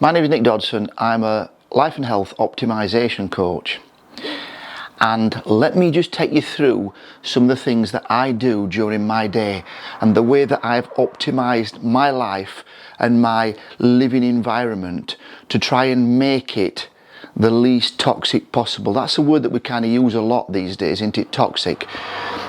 My name is Nick Dodson. I'm a life and health optimization coach. And let me just take you through some of the things that I do during my day and the way that I've optimized my life and my living environment to try and make it the least toxic possible. That's a word that we kind of use a lot these days, isn't it? Toxic.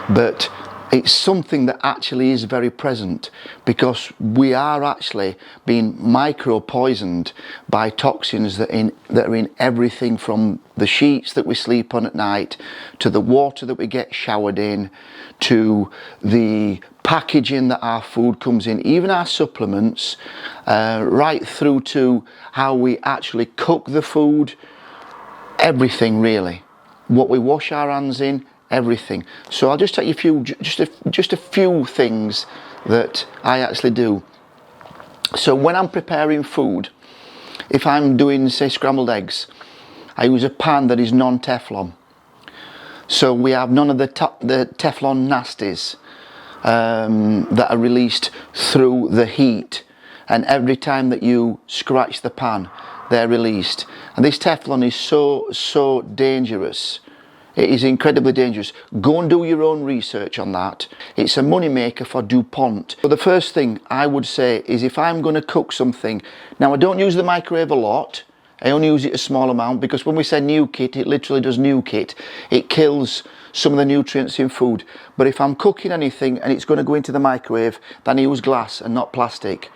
But it's something that actually is very present, because we are actually being micro-poisoned by toxins that are in everything from the sheets that we sleep on at night, to the water that we get showered in, to the packaging that our food comes in, even our supplements, right through to how we actually cook the food, everything really. What we wash our hands in, everything. So I'll just take you just a few things that I actually do. So when I'm preparing food, if I'm doing, say, scrambled eggs, I use a pan that is non-Teflon. So we have none of the Teflon nasties that are released through the heat, and every time that you scratch the pan, they're released. And this Teflon is so dangerous. It is incredibly dangerous. Go and do your own research on that. It's a money maker for DuPont. So the first thing I would say is, if I'm going to cook something, now I don't use the microwave a lot. I only use it a small amount, because when we say nuke it, it literally does nuke it. It kills some of the nutrients in food. But if I'm cooking anything and it's going to go into the microwave, then I use glass and not plastic.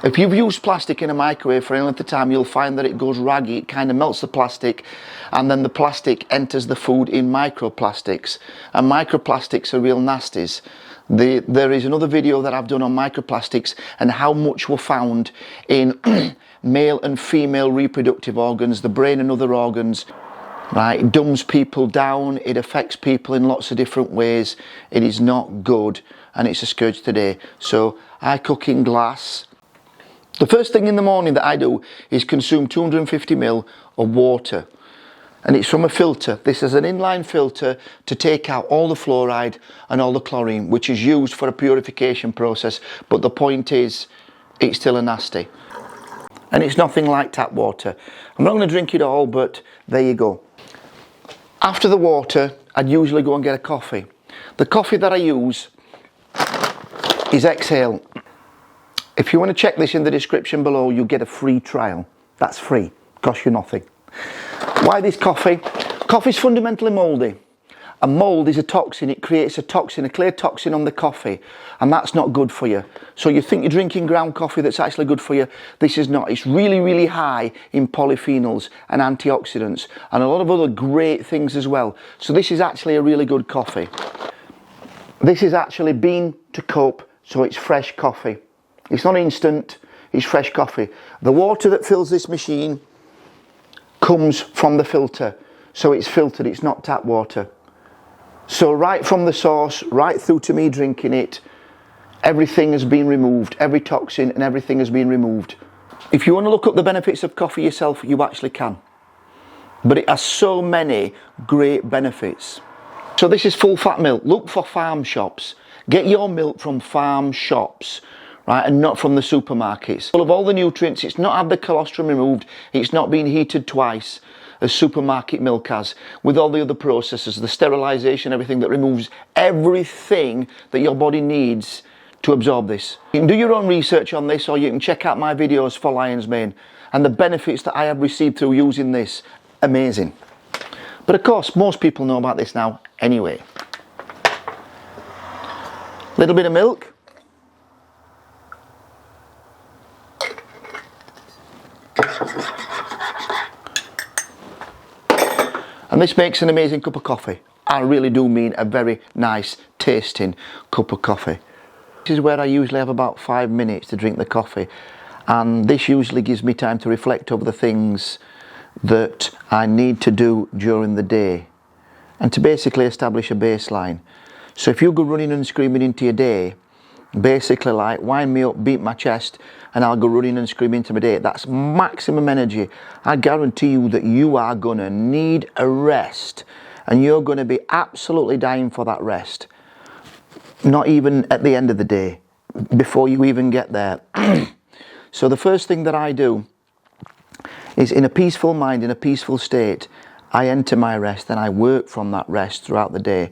If you've used plastic in a microwave for any length of time, you'll find that it goes raggy. It kind of melts the plastic, and then the plastic enters the food in microplastics. And microplastics are real nasties. There is another video that I've done on microplastics and how much were found in male and female reproductive organs, the brain and other organs. Right, it dumbs people down, it affects people in lots of different ways. It is not good, and it's a scourge today. So I cook in glass. The first thing in the morning that I do is consume 250 ml of water, and it's from a filter. This is an inline filter to take out all the fluoride and all the chlorine, which is used for a purification process. But the point is, it's still a nasty. And it's nothing like tap water. I'm not going to drink it all, but there you go. After the water, I'd usually go and get a coffee. The coffee that I use is Exhale. If you want to check this in the description below, you get a free trial. That's free, costs you nothing. Why this coffee? Coffee's fundamentally mouldy. A mould is a toxin. It creates a toxin, a clear toxin on the coffee, and that's not good for you. So you think you're drinking ground coffee that's actually good for you. This is not. It's really high in polyphenols and antioxidants and a lot of other great things as well. So this is actually a really good coffee. This is actually bean to cup, so it's fresh coffee. It's not instant, it's fresh coffee. The water that fills this machine comes from the filter, so it's filtered, it's not tap water. So right from the source, right through to me drinking it, everything has been removed. Every toxin and everything has been removed. If you want to look up the benefits of coffee yourself, you actually can. But it has so many great benefits. So this is full fat milk. Look for farm shops. Get your milk from farm shops, right, and not from the supermarkets. Full of all the nutrients. It's not had the colostrum removed. It's not been heated twice, as supermarket milk has, with all the other processes, the sterilisation, everything that removes everything that your body needs to absorb this. You can do your own research on this, or you can check out my videos for Lion's Mane and the benefits that I have received through using this. Amazing. But of course, most people know about this now anyway. Little bit of milk. And this makes an amazing cup of coffee. I really do mean a very nice tasting cup of coffee. This is where I usually have about 5 minutes to drink the coffee, and this usually gives me time to reflect over the things that I need to do during the day and to basically establish a baseline. So if you go running and screaming into your day, basically like wind me up, beat my chest, and I'll go running and screaming into my day, that's maximum energy. I guarantee you that you are gonna need a rest, and you're gonna be absolutely dying for that rest. Not even at the end of the day, before you even get there. So the first thing that I do is in a peaceful mind, in a peaceful state, I enter my rest and I work from that rest throughout the day.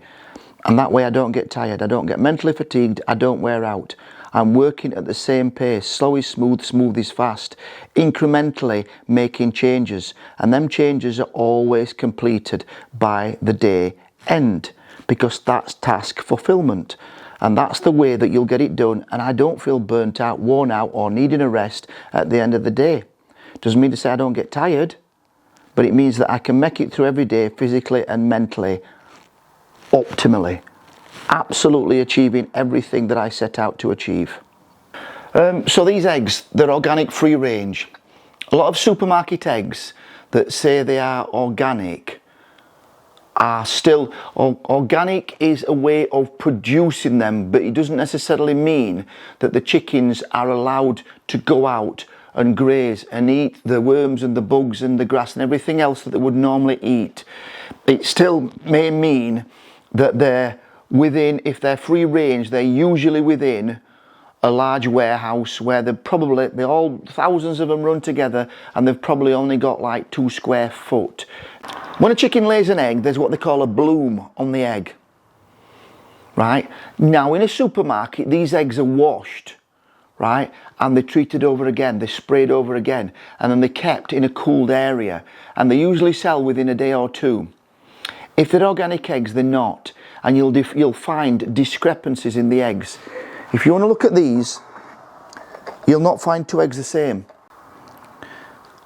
And that way I don't get tired, I don't get mentally fatigued, I don't wear out. I'm working at the same pace. Slow is smooth, smooth is fast. Incrementally making changes. And them changes are always completed by the day end. Because that's task fulfillment. And that's the way that you'll get it done. And I don't feel burnt out, worn out, or needing a rest at the end of the day. Doesn't mean to say I don't get tired. But it means that I can make it through every day physically and mentally optimally. Absolutely achieving everything that I set out to achieve. So these eggs, they're organic free range. A lot of supermarket eggs that say they are organic are still, organic is a way of producing them, but it doesn't necessarily mean that the chickens are allowed to go out and graze and eat the worms and the bugs and the grass and everything else that they would normally eat. It still may mean that they're within, if they're free range, they're usually within a large warehouse where they all thousands of them run together, and they've probably only got like 2 square foot. When a chicken lays an egg, there's what they call a bloom on the egg. Right? Now in a supermarket, these eggs are washed, right? And they're treated over again, they're sprayed over again, and then they're kept in a cooled area, and they usually sell within a day or 2. If they're organic eggs, they're not, and you'll find discrepancies in the eggs. If you want to look at these, you'll not find 2 eggs the same.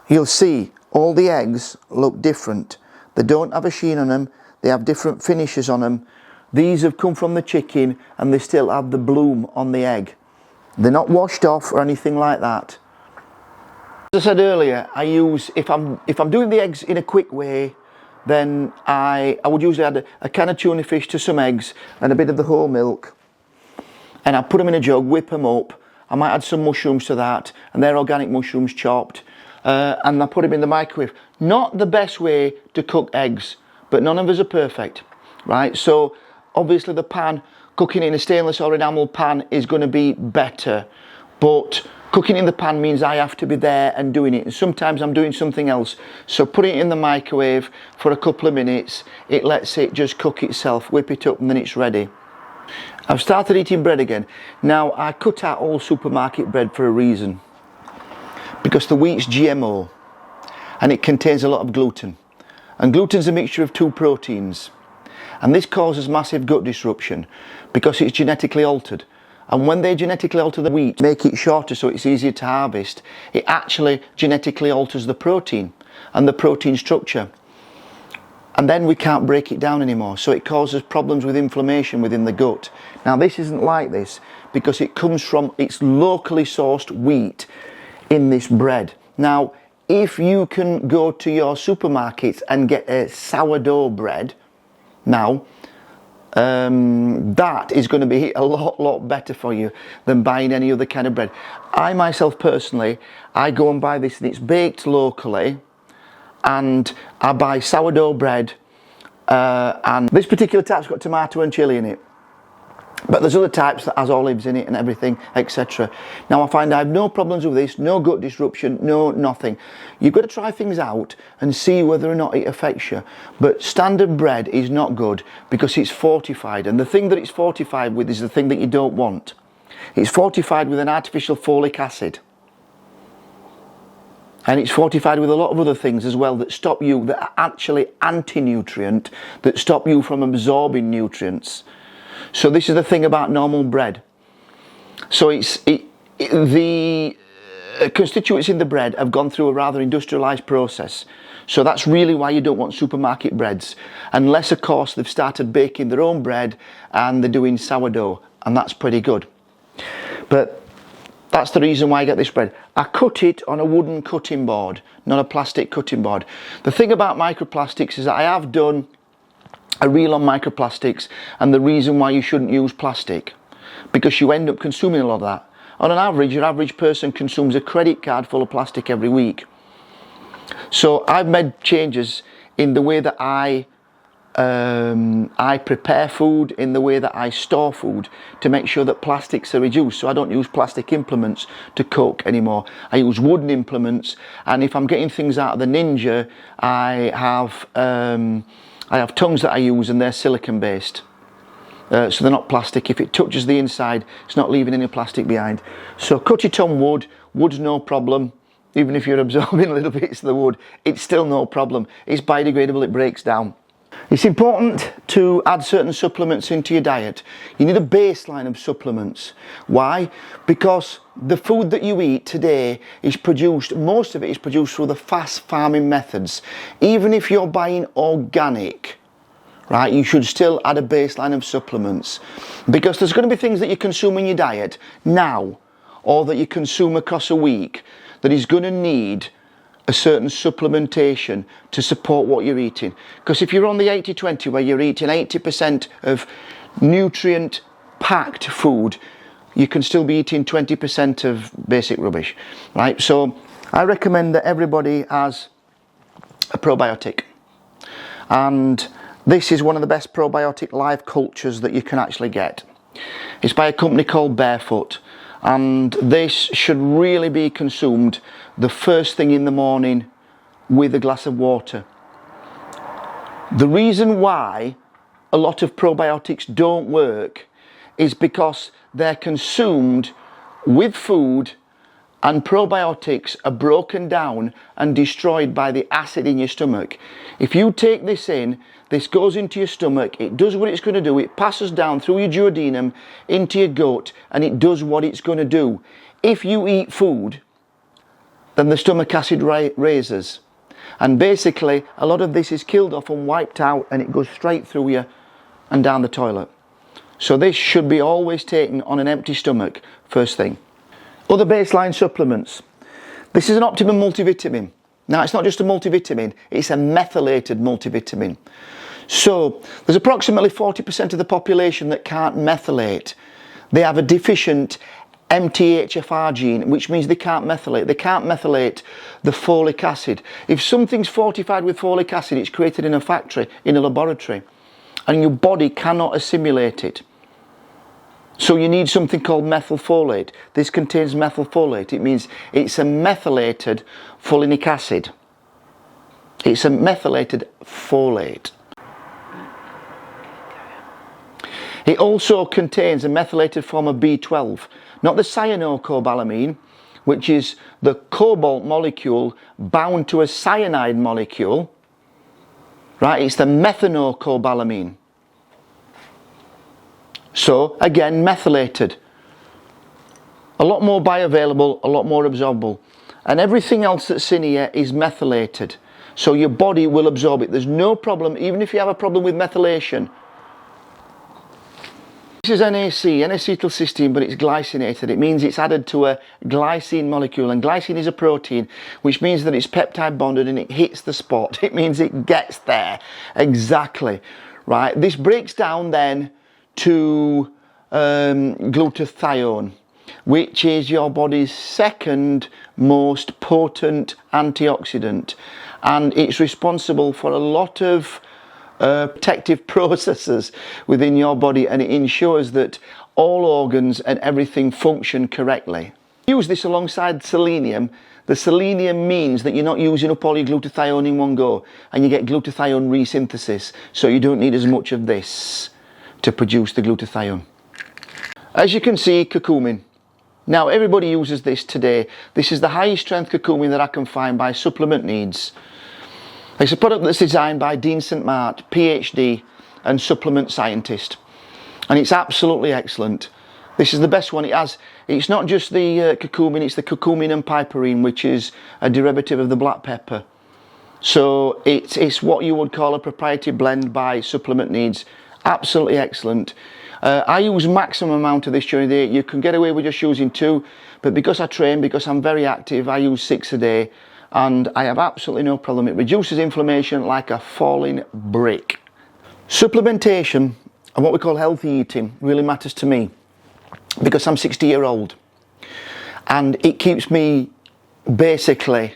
You'll see all the eggs look different. They don't have a sheen on them, they have different finishes on them. These have come from the chicken and they still have the bloom on the egg. They're not washed off or anything like that. As I said earlier, I use, if I'm doing the eggs in a quick way, then I would usually add a can of tuna fish to some eggs and a bit of the whole milk. And I put them in a jug, whip them up. I might add some mushrooms to that, and they're organic mushrooms chopped. And I put them in the microwave. Not the best way to cook eggs, but none of us are perfect, right? So obviously the pan, cooking in a stainless or enamel pan is going to be better, but cooking in the pan means I have to be there and doing it, and sometimes I'm doing something else. So put it in the microwave for a couple of minutes, it lets it just cook itself, whip it up, and then it's ready. I've started eating bread again. Now I cut out all supermarket bread for a reason. Because the wheat's GMO and it contains a lot of gluten. And gluten's a mixture of 2 proteins. And this causes massive gut disruption because it's genetically altered. And when they genetically alter the wheat, make it shorter so it's easier to harvest, it actually genetically alters the protein and the protein structure. And then we can't break it down anymore, so it causes problems with inflammation within the gut. Now this isn't like this because it comes from, it's locally sourced wheat in this bread. Now if you can go to your supermarkets and get a sourdough bread, now that is going to be a lot better for you than buying any other kind of bread. I myself personally, I go and buy this and it's baked locally, and I buy sourdough bread, and this particular type's got tomato and chilli in it, but there's other types that has olives in it and everything, etc. Now I find I have no problems with this, no gut disruption, no nothing. You've got to try things out and see whether or not it affects you. But standard bread is not good because it's fortified, and the thing that it's fortified with is the thing that you don't want. It's fortified with an artificial folic acid. And it's fortified with a lot of other things as well that stop you, that are actually anti-nutrient, that stop you from absorbing nutrients. So this is the thing about normal bread. So the constituents in the bread have gone through a rather industrialised process. So that's really why you don't want supermarket breads. Unless of course they've started baking their own bread and they're doing sourdough, and that's pretty good. But that's the reason why I get this bread. I cut it on a wooden cutting board, not a plastic cutting board. The thing about microplastics is that I have done a reel on microplastics and the reason why you shouldn't use plastic, because you end up consuming a lot of that. On an average, your average person consumes a credit card full of plastic every week. So I've made changes in the way that I I prepare food, in the way that I store food, to make sure that plastics are reduced. So I don't use plastic implements to cook anymore. I use wooden implements, and if I'm getting things out of the Ninja, I have tongues that I use, and they're silicone based. So they're not plastic. If it touches the inside, it's not leaving any plastic behind. So cut it on wood. Wood's no problem. Even if you're absorbing little bits of the wood, it's still no problem. It's biodegradable, it breaks down. It's important to add certain supplements into your diet. You need a baseline of supplements. Why? Because the food that you eat today is produced, most of it is produced through the fast farming methods. Even if you're buying organic, right, you should still add a baseline of supplements, because there's going to be things that you consume in your diet now, or that you consume across a week, that is going to need a certain supplementation to support what you're eating. Because if you're on the 80-20, where you're eating 80% of nutrient packed food, you can still be eating 20% of basic rubbish, right? So I recommend that everybody has a probiotic, and this is one of the best probiotic live cultures that you can actually get. It's by a company called Barefoot, and this should really be consumed the first thing in the morning with a glass of water. The reason why a lot of probiotics don't work is because they're consumed with food, and probiotics are broken down and destroyed by the acid in your stomach. If you take this in, this goes into your stomach, it does what it's going to do, it passes down through your duodenum into your gut, and it does what it's going to do. If you eat food, then the stomach acid raises, and basically a lot of this is killed off and wiped out, and it goes straight through you and down the toilet. So this should be always taken on an empty stomach first thing. Other baseline supplements. This is an Optimum multivitamin. Now, it's not just a multivitamin, it's a methylated multivitamin. So there's approximately 40% of the population that can't methylate. They have a deficient MTHFR gene, which means they can't methylate. They can't methylate the folic acid. If something's fortified with folic acid, it's created in a factory, in a laboratory, and your body cannot assimilate it. So you need something called methylfolate. This contains methylfolate. It means it's a methylated folinic acid. It's a methylated folate. It also contains a methylated form of B12, not the cyanocobalamin, which is the cobalt molecule bound to a cyanide molecule, right? It's the methanocobalamin. So again, methylated. A lot more bioavailable, a lot more absorbable. And everything else that's in here is methylated. So your body will absorb it. There's no problem, even if you have a problem with methylation. This is NAC, N-acetylcysteine, but it's glycinated. It means it's added to a glycine molecule, and glycine is a protein, which means that it's peptide bonded and it hits the spot. It means it gets there exactly, right? This breaks down then to glutathione, which is your body's second most potent antioxidant, and it's responsible for a lot of protective processes within your body, and it ensures that all organs and everything function correctly. Use this alongside selenium. The selenium means that you're not using up all your glutathione in one go, and you get glutathione resynthesis, so you don't need as much of this to produce the glutathione. As you can see, curcumin. Now, everybody uses this today. This is the highest strength curcumin that I can find by supplement needs. It's a product that's designed by Dean St. Mart, PhD and supplement scientist, and it's absolutely excellent. This is the best one it has. It's not just the curcumin, it's the curcumin and piperine, which is a derivative of the black pepper. So it's what you would call a proprietary blend by supplement needs. Absolutely excellent. I use maximum amount of this during the day. You can get away with just using 2, but because I train, because I'm very active, I use 6 a day, and I have absolutely no problem. It reduces inflammation like a falling brick. Supplementation and what we call healthy eating really matters to me, because I'm 60-year-old, and it keeps me basically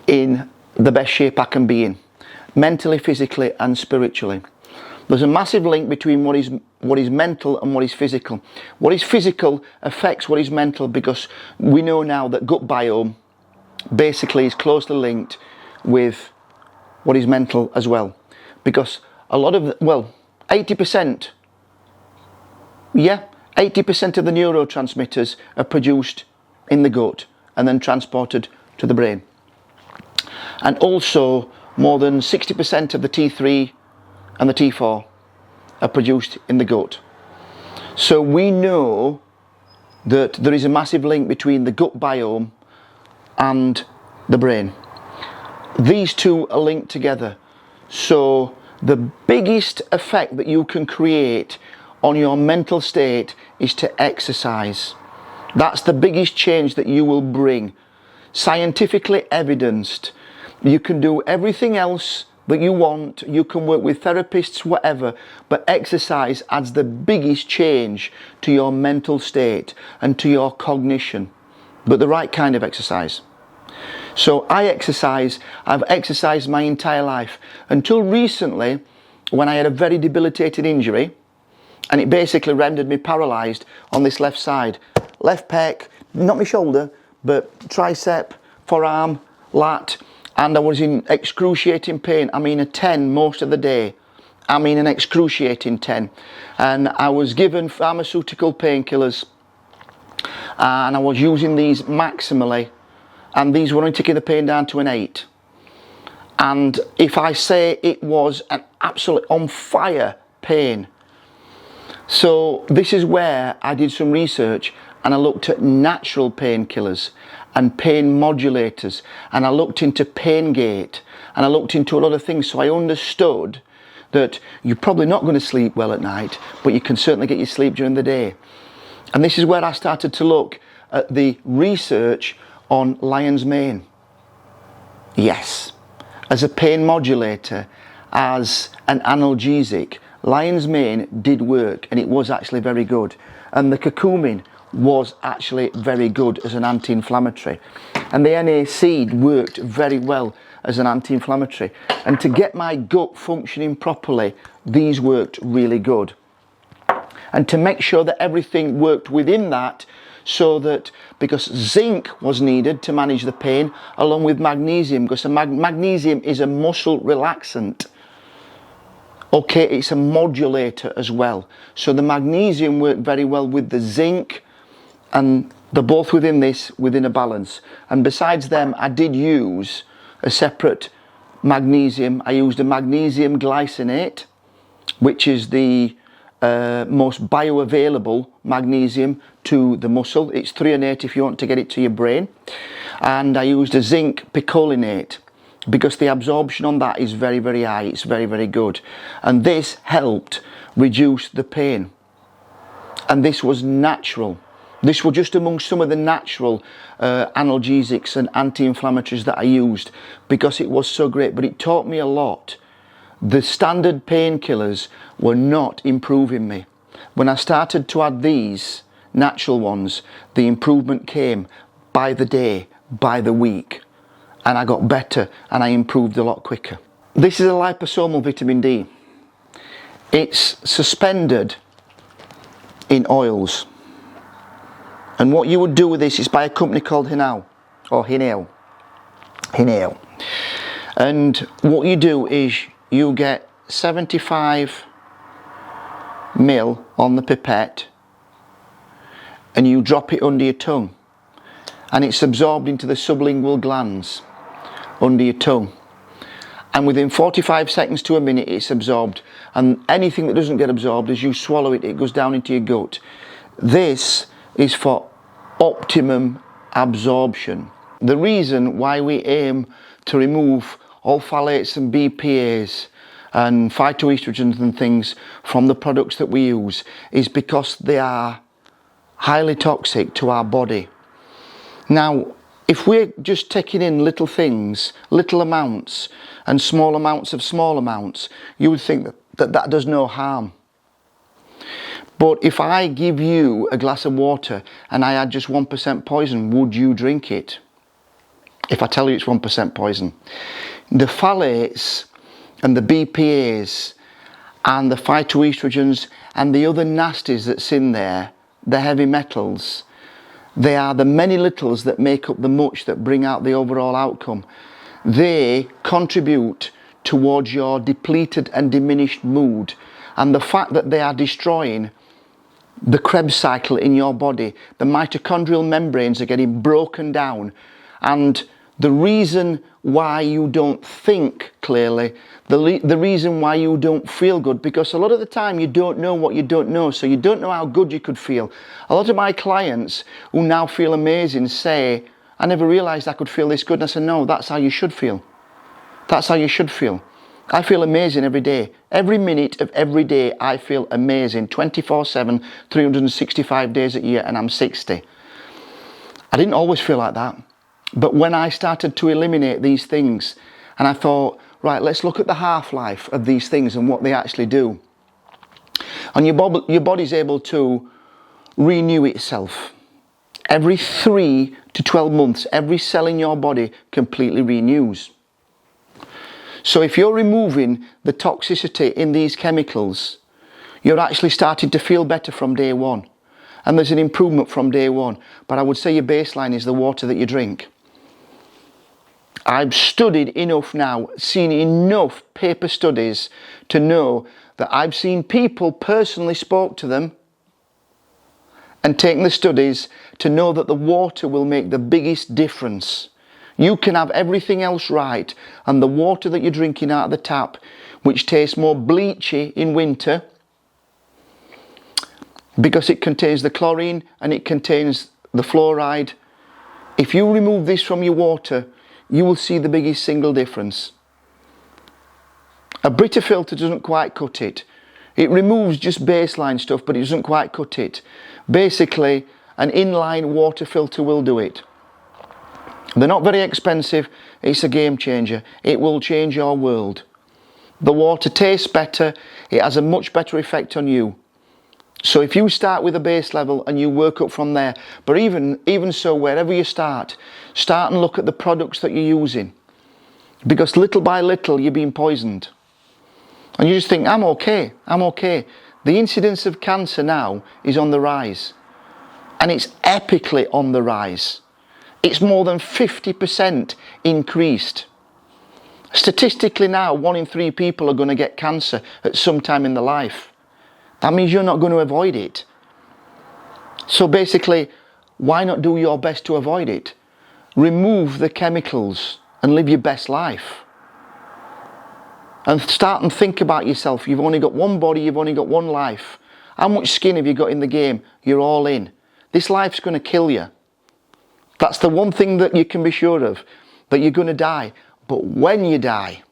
in the best shape I can be in. mentally, physically and spiritually. There's a massive link between what is mental and what is physical. What is physical affects what is mental, because we know now that gut biome basically is closely linked with what is mental as well. Because a lot of, 80%, 80% of the neurotransmitters are produced in the gut and then transported to the brain. And also more than 60% of the T3 and the T4 are produced in the gut. So we know that there is a massive link between the gut biome and the brain. These two are linked together. So the biggest effect that you can create on your mental state is to exercise. That's the biggest change that you will bring. Scientifically evidenced. You can do everything else that you want, you can work with therapists, whatever, but exercise adds the biggest change to your mental state and to your cognition, but the right kind of exercise. So I've exercised my entire life until recently, when I had a very debilitating injury, and it basically rendered me paralysed on this left side. Left pec, not my shoulder, but tricep, forearm, lat, and I was in excruciating pain. I mean a 10 most of the day. I mean an excruciating 10. And I was given pharmaceutical painkillers, and I was using these maximally, and these were only taking the pain down to an 8. And if I say it was an absolute on fire pain. So this is where I did some research, and I looked at natural painkillers and pain modulators, and I looked into pain gate, and I looked into a lot of things. So I understood that you're probably not going to sleep well at night, but you can certainly get your sleep during the day. And this is where I started to look at the research on lion's mane. Yes, as a pain modulator, as an analgesic, lion's mane did work, and it was actually very good. And the curcumin was actually very good as an anti-inflammatory, and the NAC worked very well as an anti-inflammatory. And to get my gut functioning properly, these worked really good. And to make sure that everything worked within that, so that, because zinc was needed to manage the pain, along with magnesium, because magnesium is a muscle relaxant. Okay, it's a modulator as well. So the magnesium worked very well with the zinc, and they're both within a balance. And besides them, I did use a separate magnesium. I used a magnesium glycinate, which is the most bioavailable magnesium to the muscle. It's threonate if you want to get it to your brain. And I used a zinc picolinate, because the absorption on that is very, very high. It's very, very good. And this helped reduce the pain. And this was natural. This was just among some of the natural analgesics and anti-inflammatories that I used, because it was so great. But it taught me a lot. The standard painkillers were not improving me. When I started to add these natural ones, the improvement came by the day, by the week. And I got better, and I improved a lot quicker. This is a liposomal vitamin D. It's suspended in oils. And what you would do with this is by a company called Hinao. And what you do is you get 75 ml on the pipette, and you drop it under your tongue, and it's absorbed into the sublingual glands under your tongue, and within 45 seconds to a minute it's absorbed. And anything that doesn't get absorbed, as you swallow it, it goes down into your gut. This is for optimum absorption. The reason why we aim to remove all phthalates and BPAs and phytoestrogens and things from the products that we use is because they are highly toxic to our body. Now, if we're just taking in little things, little amounts, and small amounts of small amounts, you would think that does no harm. But if I give you a glass of water and I add just 1% poison, would you drink it? If I tell you it's 1% poison. The phthalates and the BPAs and the phytoestrogens and the other nasties that's in there, the heavy metals, they are the many littles that make up the much that bring out the overall outcome. They contribute towards your depleted and diminished mood, and the fact that they are destroying the Krebs cycle in your body. The mitochondrial membranes are getting broken down, and the reason why you don't think clearly, the reason why you don't feel good, because a lot of the time you don't know what you don't know, so you don't know how good you could feel. A lot of my clients who now feel amazing say, I never realised I could feel this good. And I said, no, that's how you should feel. That's how you should feel. I feel amazing every day. Every minute of every day I feel amazing, 24/7, 365 days a year, and I'm 60. I didn't always feel like that. But when I started to eliminate these things, and I thought, right, let's look at the half-life of these things and what they actually do. And your body's able to renew itself. Every 3 to 12 months, every cell in your body completely renews. So if you're removing the toxicity in these chemicals, you're actually starting to feel better from day one. And there's an improvement from day one. But I would say your baseline is the water that you drink. I've studied enough now, seen enough paper studies to know that I've seen people, personally spoke to them, and taken the studies to know that the water will make the biggest difference. You can have everything else right, and the water that you're drinking out of the tap, which tastes more bleachy in winter, because it contains the chlorine and it contains the fluoride. If you remove this from your water, you will see the biggest single difference. A Brita filter doesn't quite cut it. It removes just baseline stuff, but it doesn't quite cut it. Basically, an inline water filter will do it. They're not very expensive. It's a game changer. It will change your world. The water tastes better. It has a much better effect on you. So if you start with a base level and you work up from there, but even so, wherever you start and look at the products that you're using, because little by little you're being poisoned. And you just think, I'm okay. The incidence of cancer now is on the rise. And it's epically on the rise. It's more than 50% increased. Statistically now, 1 in 3 people are going to get cancer at some time in their life. That means you're not going to avoid it. So basically, why not do your best to avoid it? Remove the chemicals and live your best life. And start and think about yourself. You've only got one body, you've only got one life. How much skin have you got in the game? You're all in. This life's going to kill you. That's the one thing that you can be sure of, that you're going to die. But when you die,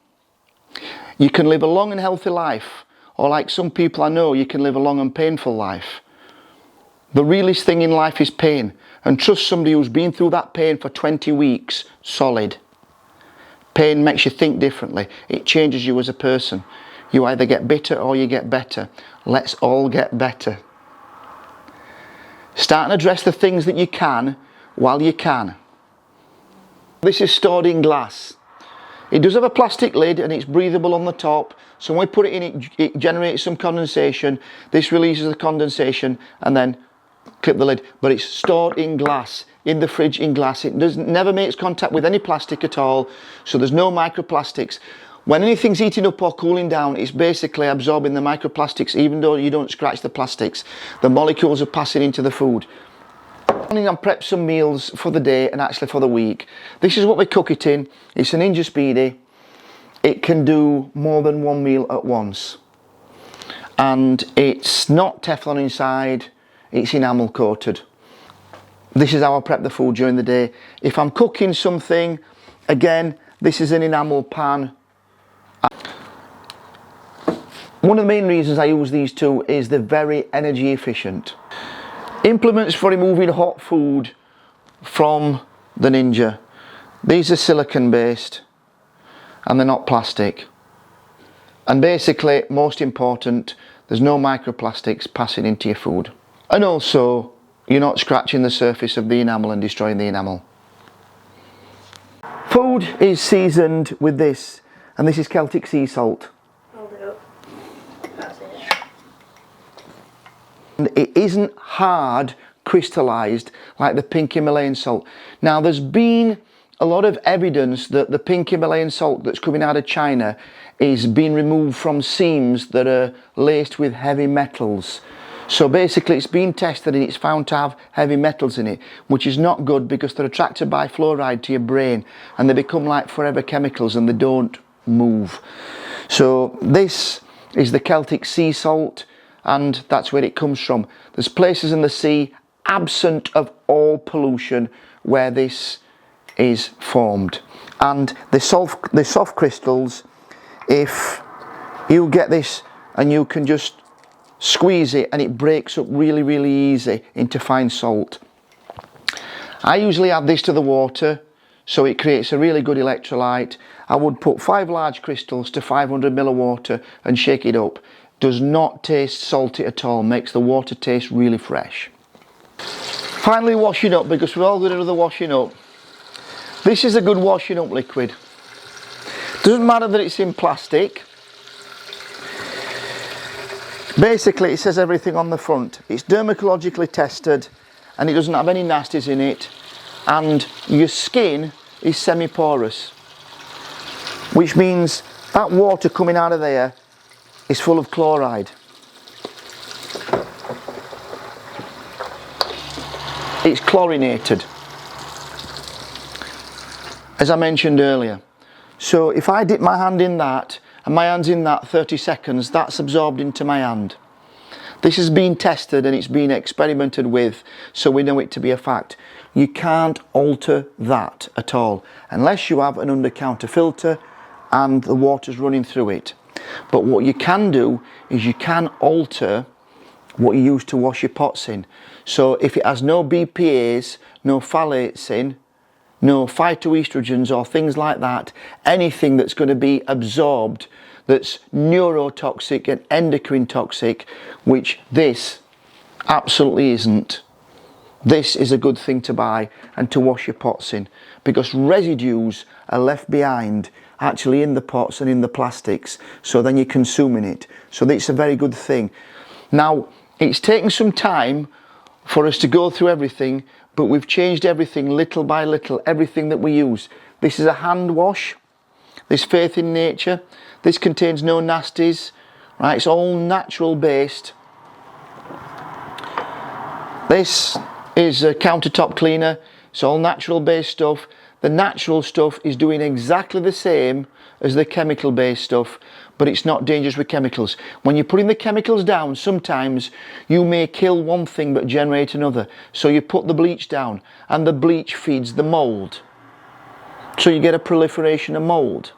you can live a long and healthy life, or like some people I know, you can live a long and painful life. The realest thing in life is pain, and trust somebody who's been through that pain for 20 weeks, solid. Pain makes you think differently. It changes you as a person. You either get bitter or you get better. Let's all get better. Start and address the things that you can while you can. This is stored in glass. It does have a plastic lid and it's breathable on the top. So when we put it in, it generates some condensation. This releases the condensation and then clip the lid. But it's stored in glass, in the fridge in glass. It never makes contact with any plastic at all. So there's no microplastics. When anything's heating up or cooling down, it's basically absorbing the microplastics. Even though you don't scratch the plastics, the molecules are passing into the food. I'm prep some meals for the day and actually for the week. This is what we cook it in. It's an Ninja Speedy. It can do more than one meal at once. And it's not Teflon inside, it's enamel coated. This is how I prep the food during the day. If I'm cooking something, again, this is an enamel pan. One of the main reasons I use these two is they're very energy efficient. Implements for removing hot food from the Ninja. These are silicone based and they're not plastic. And basically, most important, there's no microplastics passing into your food. And also, you're not scratching the surface of the enamel and destroying the enamel. Food is seasoned with this, and this is Celtic sea salt. Hold it up. That's it. And it isn't hard crystallised like the pink Himalayan salt. Now there's been a lot of evidence that the pink Himalayan salt that's coming out of China is being removed from seams that are laced with heavy metals. So basically it's been tested and it's found to have heavy metals in it, which is not good because they're attracted by fluoride to your brain and they become like forever chemicals and they don't move. So this is the Celtic sea salt, and that's where it comes from. There's places in the sea absent of all pollution where this is formed, and the soft crystals, if you get this and you can just squeeze it and it breaks up really easy into fine salt. I usually add this to the water so it creates a really good electrolyte. I would put 5 large crystals to 500 ml of water and shake it up. Does not taste salty at all, makes the water taste really fresh. Finally, washing up, because we're all going to do the washing up. This is a good washing up liquid. Doesn't matter that it's in plastic. Basically it says everything on the front. It's dermatologically tested and it doesn't have any nasties in it, and your skin is semi-porous, which means that water coming out of there is full of chloride. It's chlorinated, as I mentioned earlier. So if I dip my hand in that and my hand's in that 30 seconds, that's absorbed into my hand. This has been tested and it's been experimented with, so we know it to be a fact. You can't alter that at all unless you have an under-counter filter and the water's running through it. But what you can do is you can alter what you use to wash your pots in. So if it has no BPAs, no phthalates in, no phytoestrogens or things like that, anything that's going to be absorbed that's neurotoxic and endocrine toxic, which this absolutely isn't. This is a good thing to buy and to wash your pots in, because residues are left behind actually in the pots and in the plastics, so then you're consuming it. So it's a very good thing. Now, it's taken some time for us to go through everything, but we've changed everything little by little, everything that we use. This is a hand wash. There's faith in nature. This contains no nasties, right? It's all natural based. This is a countertop cleaner. It's all natural based stuff. The natural stuff is doing exactly the same as the chemical based stuff, but it's not dangerous with chemicals. When you're putting the chemicals down, sometimes you may kill one thing but generate another. So you put the bleach down and the bleach feeds the mold. So you get a proliferation of mold.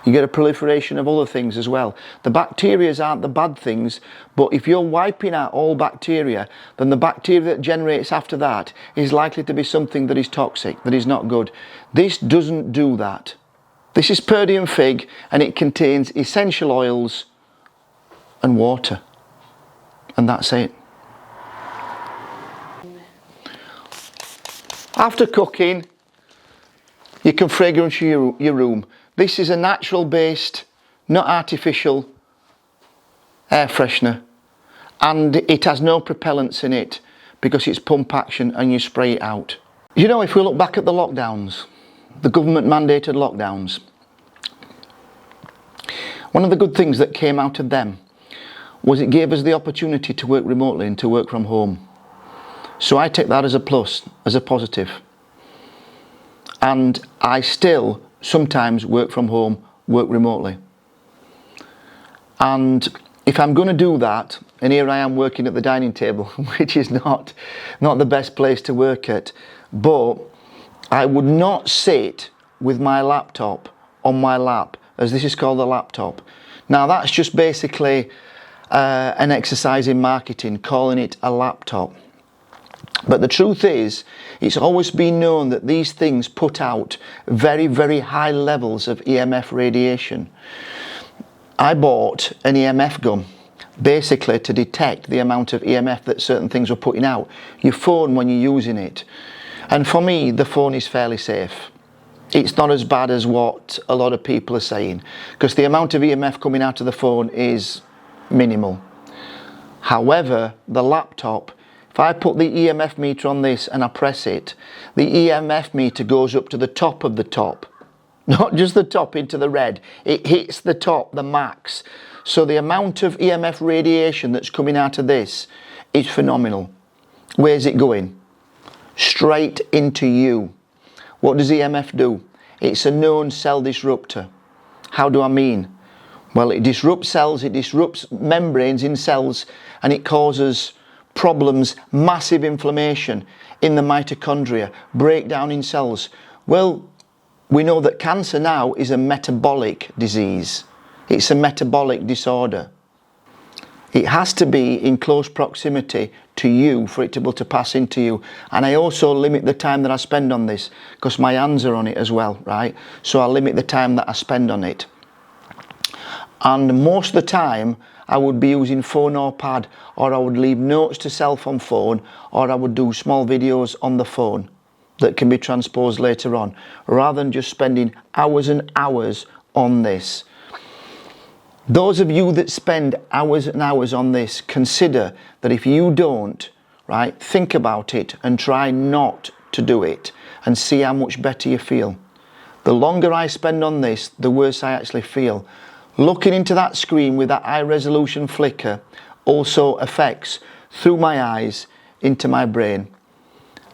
You get a proliferation of other things as well. The bacteria aren't the bad things, but if you're wiping out all bacteria, then the bacteria that generates after that is likely to be something that is toxic, that is not good. This doesn't do that. This is Purdium fig and it contains essential oils and water. And that's it. After cooking, you can fragrance your room. This is a natural based, not artificial air freshener, and it has no propellants in it because it's pump action and you spray it out. You know, if we look back at the lockdowns, the government mandated lockdowns, one of the good things that came out of them was it gave us the opportunity to work remotely and to work from home. So I take that as a plus, as a positive. And I still sometimes work from home, work remotely. And if I'm going to do that, and here I am working at the dining table, which is not the best place to work at, but I would not sit with my laptop on my lap, as this is called a laptop. Now that's just basically an exercise in marketing, calling it a laptop. But the truth is, it's always been known that these things put out very high levels of EMF radiation. I bought an EMF gun basically to detect the amount of EMF that certain things were putting out. Your phone when you're using it. And for me, the phone is fairly safe. it's not as bad as what a lot of people are saying, because the amount of EMF coming out of the phone is minimal. However, the laptop, if I put the EMF meter on this and I press it, the EMF meter goes up to the top of the top, not just the top into the red. It hits the top, the max. So the amount of EMF radiation that's coming out of this is phenomenal. Where's it going? Straight into you. What does EMF do? It's a known cell disruptor. How do I mean? Well, it disrupts cells, it disrupts membranes in cells, and it causes problems, massive inflammation in the mitochondria, breakdown in cells. Well, we know that cancer now is a metabolic disease. It's a metabolic disorder. It has to be in close proximity to you for it to be able to pass into you. And I also limit the time that I spend on this, because my hands are on it as well, right? So I limit the time that I spend on it. And most of the time I would be using phone or pad, or I would leave notes to self on phone, or I would do small videos on the phone that can be transposed later on, rather than just spending hours and hours on this. Those of you that spend hours and hours on this, consider that if you don't, right, think about it and try not to do it and see how much better you feel. The longer I spend on this, the worse I actually feel. Looking into that screen with that high resolution flicker also affects through my eyes into my brain.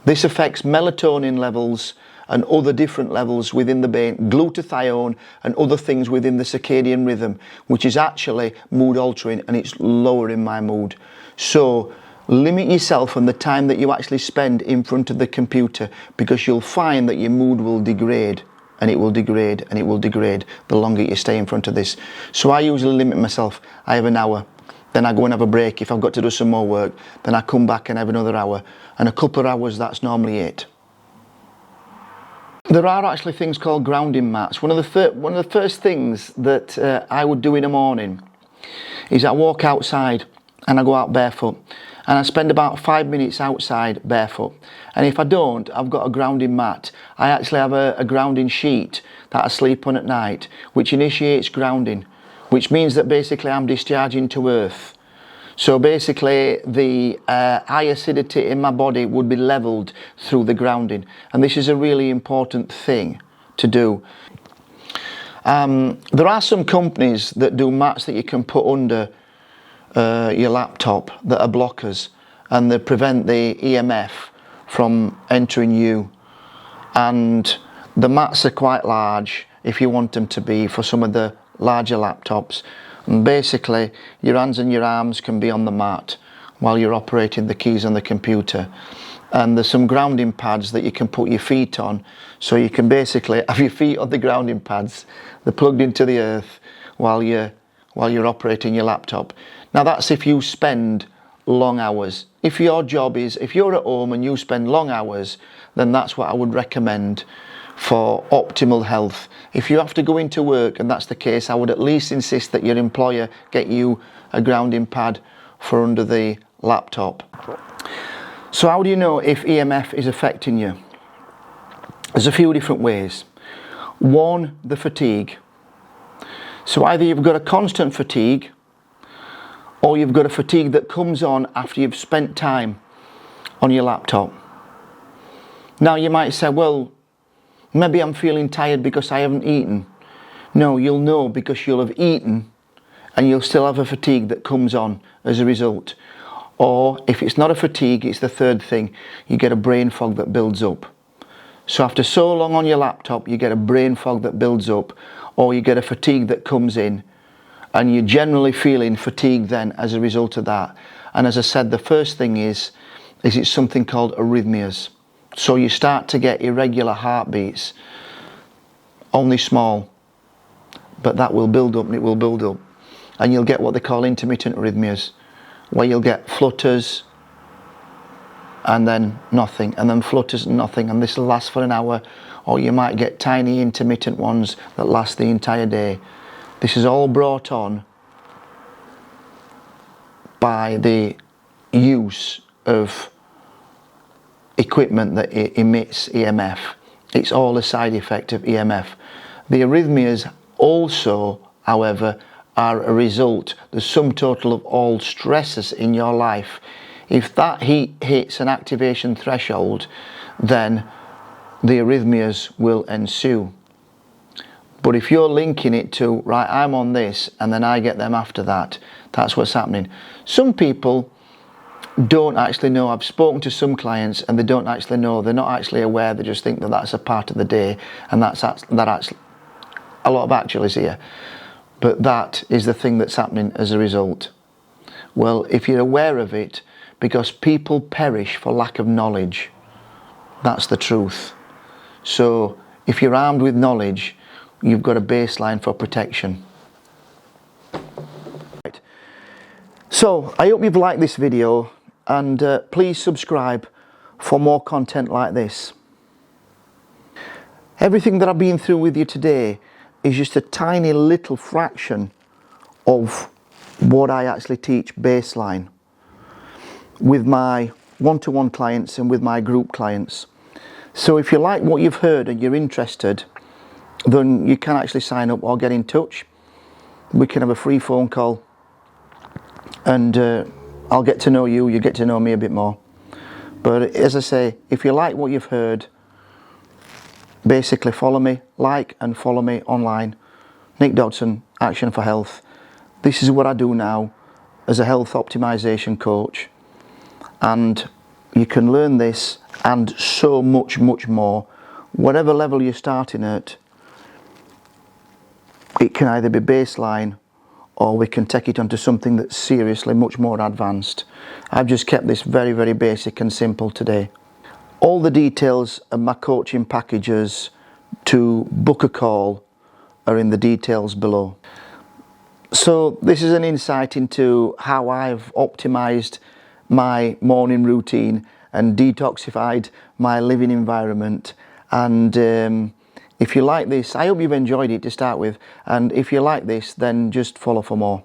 This affects melatonin levels and other different levels within the brain, glutathione and other things within the circadian rhythm, which is actually mood altering, and it's lowering my mood. So limit yourself and the time that you actually spend in front of the computer, because you'll find that your mood will degrade, and it will degrade, and it will degrade the longer you stay in front of this. So I usually limit myself. I have an hour, then I go and have a break. If I've got to do some more work, then I come back and have another hour, and a couple of hours, that's normally it. There are actually things called grounding mats. One of the first things that I would do in the morning is I walk outside and I go out barefoot, and I spend about 5 minutes outside barefoot. And if I don't, I've got a grounding mat. I actually have a grounding sheet that I sleep on at night, which initiates grounding, which means that basically I'm discharging to earth. So basically the high acidity in my body would be levelled through the grounding, and this is a really important thing to do. There are some companies that do mats that you can put under your laptop that are blockers, and they prevent the EMF from entering you, and the mats are quite large if you want them to be for some of the larger laptops. And basically your hands and your arms can be on the mat while you're operating the keys on the computer, and there's some grounding pads that you can put your feet on, so you can basically have your feet on the grounding pads. They're plugged into the earth while you're operating your laptop. Now that's if you spend long hours. If your job is, if you're at home and you spend long hours, then that's what I would recommend for optimal health. If you have to go into work and that's the case, I would at least insist that your employer get you a grounding pad for under the laptop. So how do you know if EMF is affecting you? There's a few different ways. One, the fatigue. So either you've got a constant fatigue, or you've got a fatigue that comes on after you've spent time on your laptop. Now you might say, well, maybe I'm feeling tired because I haven't eaten. No, you'll know because you'll have eaten and you'll still have a fatigue that comes on as a result. Or if it's not a fatigue, it's the third thing, you get a brain fog that builds up. So after so long on your laptop, you get a brain fog that builds up, or you get a fatigue that comes in, and you're generally feeling fatigued then as a result of that. And as I said, the first thing is it's something called arrhythmias. So you start to get irregular heartbeats, only small, but that will build up and it will build up. And you'll get what they call intermittent arrhythmias, where you'll get flutters and then nothing, and then flutters and nothing, and this will last for an hour, or you might get tiny intermittent ones that last the entire day. This is all brought on by the use of equipment that emits EMF, It's all a side effect of EMF. The arrhythmias also, however, are a result, the sum total of all stresses in your life. If that heat hits an activation threshold, then the arrhythmias will ensue. But if you're linking it to, right, I'm on this and then I get them after that, that's what's happening. Some people don't actually know. I've spoken to some clients and they don't actually know. They're not actually aware. They just think that that's a part of the day, and that actually a lot of actuals here. But that is the thing that's happening as a result. Well, if you're aware of it, because people perish for lack of knowledge, that's the truth. So if you're armed with knowledge, you've got a baseline for protection. Right. So I hope you've liked this video, and please subscribe for more content like this. Everything that I've been through with you today is just a tiny little fraction of what I actually teach baseline with my one-to-one clients and with my group clients. So if you like what you've heard and you're interested, then you can actually sign up or get in touch. We can have a free phone call, and I'll get to know you, you get to know me a bit more. But as I say, if you like what you've heard, basically follow me, like and follow me online. Nick Dodson, Action for Health. This is what I do now as a health optimization coach, and you can learn this and so much more. Whatever level you're starting at, it can either be baseline or we can take it onto something that's seriously much more advanced. I've just kept this very basic and simple today. All the details of my coaching packages to book a call are in the details below. So this is an insight into how I've optimized my morning routine and detoxified my living environment. And if you like this, I hope you've enjoyed it to start with, and if you like this, then just follow for more.